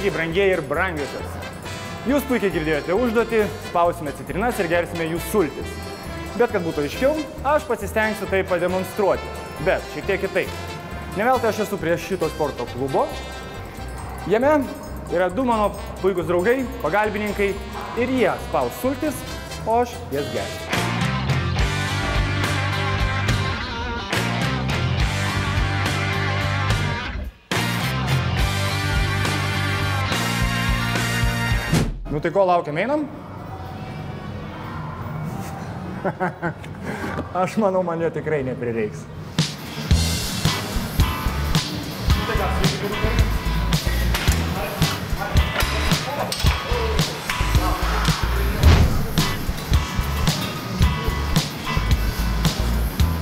Sveiki, brangieji ir brangiosios. Jūs puikiai girdėjote užduotį, spausime citrinas ir gersime jų sultis. Bet kad būtų aiškiau, aš pasistengsiu tai pademonstruoti. Bet šiek tiek kitaip. Ne veltui aš esu prie šito sporto klubo. Jame yra du mano puikus draugai, pagalbininkai ir jie spaus sultis, o aš jas gersiu. Nu tai ko laukiam, einam? Aš manau, man jo tikrai neprireiks.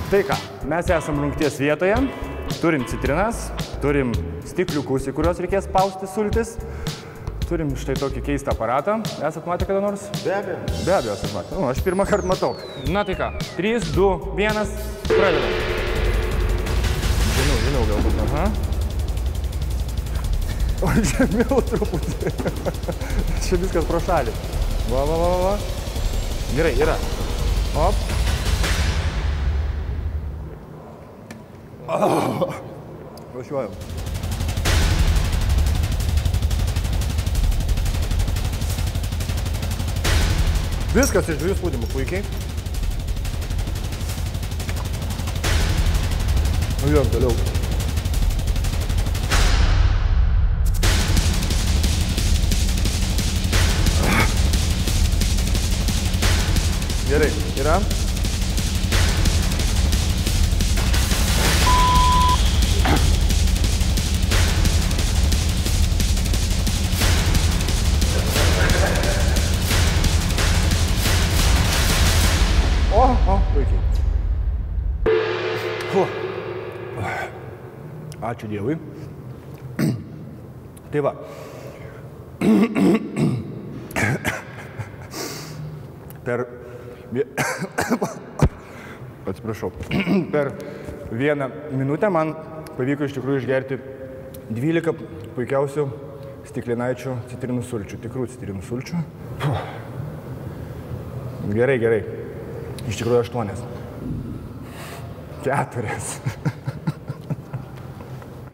Tai ką, mes esam rungties vietoje, turim citrinas, turim stikliukus, į kuriuos reikės spausti sultis. Turim štai tokį keistą aparatą. Esat matę kada nors? Be abejo. Be abejo, esat matę. Nu, aš pirmą kartą matau. Na tai ką, 3, 2, 1, pradedam. Žinau galbūt. Aha. O žemiau truputį. Čia viskas pro šalį. Va. Gerai, yra. Op. Važiuojam. Viskas iš 2 spaudimų puikiai. Važiuojam toliau. Gerai, yra. Puikiai. Ačiū Dievui. Tai va. Atsiprašau. Per 1 minutę man pavyko iš tikrųjų išgerti 12 puikiausių stiklinaičių citrinų sulčių. Tikrų citrinų sulčių. Gerai. Iš tikrųjų 8. 4.